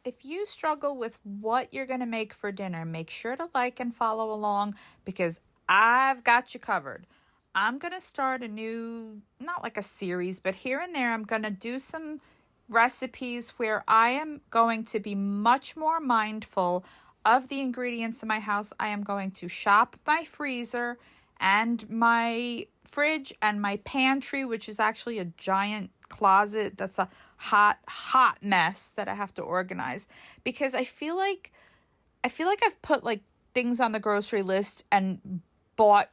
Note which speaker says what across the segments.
Speaker 1: if you struggle with what you're going to make for dinner, make sure to like and follow along because I've got you covered. I'm going to start a new, not like a series, but here and there, I'm going to do some recipes where I am going to be much more mindful of the ingredients in my house. I am going to shop my freezer and my fridge and my pantry, which is actually a giant closet that's a hot mess that I have to organize because I feel like I've put like things on the grocery list and bought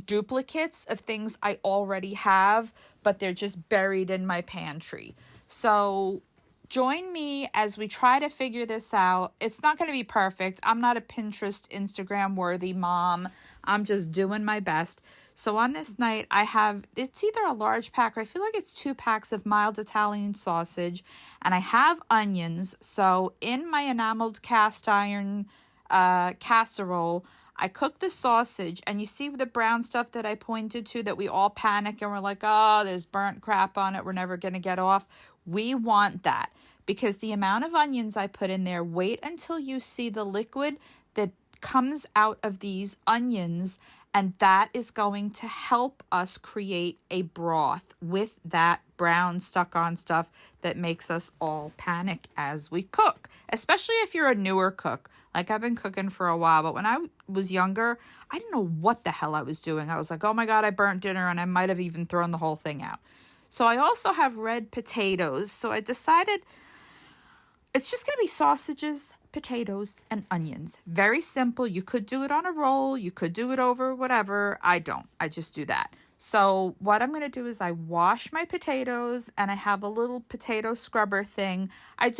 Speaker 1: duplicates of things I already have, but they're just buried in my pantry. So join me as we try to figure this out. It's not going to be perfect. I'm not a Pinterest, Instagram worthy mom. I'm just doing my best. So on this night, I have, it's either a large pack or I feel like it's 2 packs of mild Italian sausage, and I have onions. So in my enameled cast iron casserole, I cook the sausage, and you see the brown stuff that I pointed to that we all panic and we're like, oh, there's burnt crap on it. We're never going to get off. We want that because the amount of onions I put in there, wait until you see the liquid that comes out of these onions, and that is going to help us create a broth with that brown stuck on stuff that makes us all panic as we cook, especially if you're a newer cook. Like I've been cooking for a while, but when I was younger, I didn't know what the hell I was doing. I was like, oh my God, I burnt dinner, and I might have even thrown the whole thing out. So I also have red potatoes. So I decided it's just going to be sausages, potatoes, and onions. Very simple. You could do it on a roll. You could do it over whatever. I don't. I just do that. So what I'm going to do is I wash my potatoes, and I have a little potato scrubber thing. I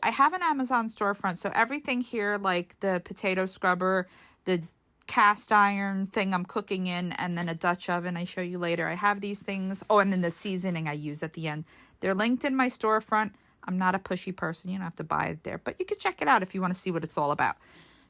Speaker 1: have an Amazon storefront. So everything here, like the potato scrubber, the cast iron thing I'm cooking in, and then a Dutch oven I show you later. I have these things. Oh, and then the seasoning I use at the end. They're linked in my storefront. I'm not a pushy person. You don't have to buy it there, but you can check it out if you want to see what it's all about.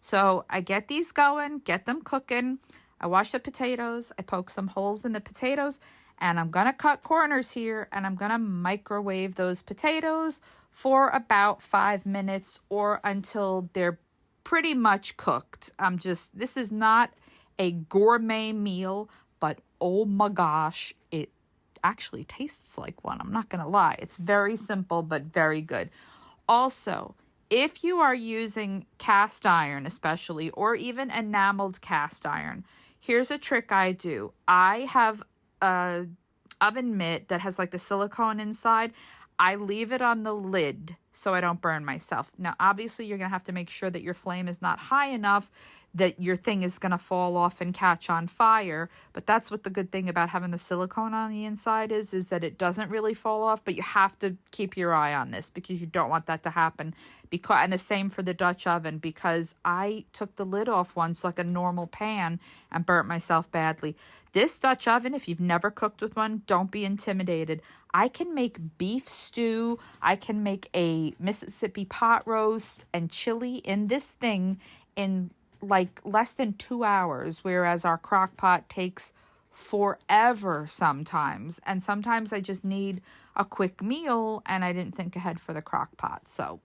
Speaker 1: So I get these going, get them cooking. I wash the potatoes. I poke some holes in the potatoes, and I'm going to cut corners here, and I'm going to microwave those potatoes for about 5 minutes or until they're pretty much cooked. This is not a gourmet meal, but oh my gosh, it actually tastes like one. I'm not going to lie. It's very simple, but very good. Also, if you are using cast iron, especially, or even enameled cast iron, here's a trick I do. I have a oven mitt that has like the silicone inside. I leave it on the lid so I don't burn myself. Now, obviously, you're going to have to make sure that your flame is not high enough that your thing is going to fall off and catch on fire. But that's what the good thing about having the silicone on the inside is that it doesn't really fall off, but you have to keep your eye on this because you don't want that to happen. And the same for the Dutch oven, because I took the lid off once like a normal pan and burnt myself badly. This Dutch oven, if you've never cooked with one, don't be intimidated. I can make beef stew. I can make a Mississippi pot roast and chili in this thing in like less than 2 hours, whereas our crock pot takes forever sometimes. And sometimes I just need a quick meal, and I didn't think ahead for the crock pot. So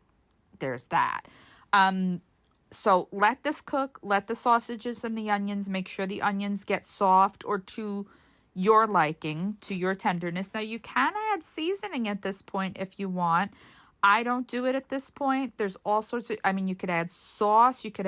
Speaker 1: there's that. So let this cook, let the sausages and the onions, make sure the onions get soft or to your liking, to your tenderness. Now you can add seasoning at this point if you want. I don't do it at this point. There's all sorts of, you could add sauce. You could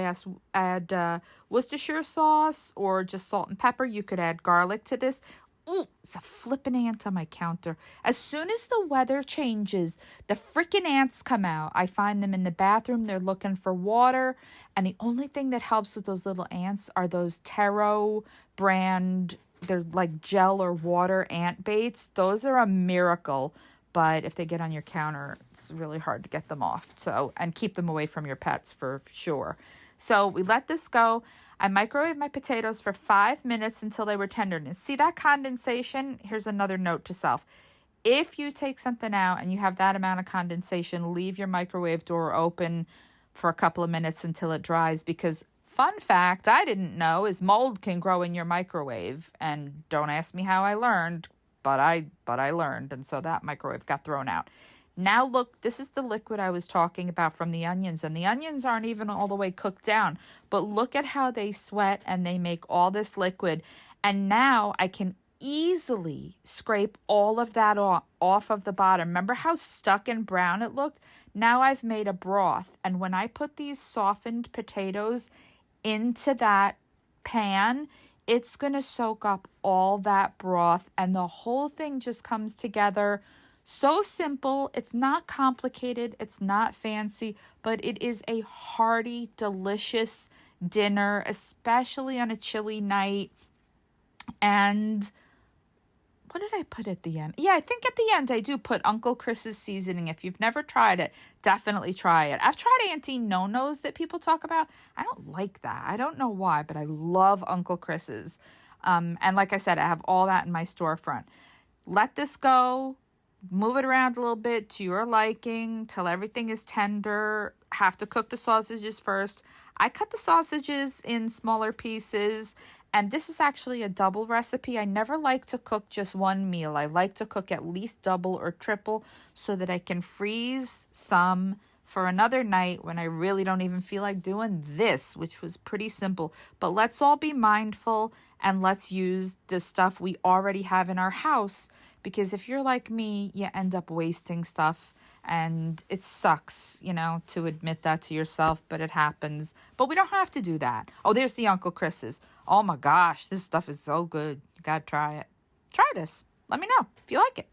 Speaker 1: add Worcestershire sauce or just salt and pepper. You could add garlic to this. Ooh, it's a flippin' ant on my counter. As soon as the weather changes, the frickin' ants come out. I find them in the bathroom. They're looking for water. And the only thing that helps with those little ants are those Taro brand, they're like gel or water ant baits. Those are a miracle. But if they get on your counter, it's really hard to get them off. And keep them away from your pets for sure. So we let this go. I microwave my potatoes for 5 minutes until they were tender. And see that condensation? Here's another note to self. If you take something out and you have that amount of condensation, leave your microwave door open for a couple of minutes until it dries. Because fun fact I didn't know is mold can grow in your microwave. And don't ask me how I learned, but I learned. And so that microwave got thrown out. Now look, this is the liquid I was talking about from the onions, and the onions aren't even all the way cooked down, but look at how they sweat and they make all this liquid. And now I can easily scrape all of that off of the bottom. Remember how stuck and brown it looked? Now I've made a broth, and when I put these softened potatoes into that pan, it's going to soak up all that broth, and the whole thing just comes together. So simple. It's not complicated. It's not fancy, but it is a hearty, delicious dinner, especially on a chilly night. And what did I put at the end? Yeah, I think at the end I do put Uncle Chris's seasoning. If you've never tried it, definitely try it. I've tried Auntie No-No's that people talk about. I don't like that. I don't know why, but I love Uncle Chris's. And like I said, I have all that in my storefront. Let this go. Move it around a little bit to your liking till everything is tender. Have to cook the sausages first. I cut the sausages in smaller pieces, and this is actually a double recipe. I never like to cook just one meal. I like to cook at least double or triple so that I can freeze some for another night when I really don't even feel like doing this, which was pretty simple. But let's all be mindful and let's use the stuff we already have in our house, because if you're like me, you end up wasting stuff, and it sucks, to admit that to yourself, but it happens. But we don't have to do that. Oh, there's the Uncle Chris's. Oh my gosh, this stuff is so good. You gotta try it. Try this. Let me know if you like it.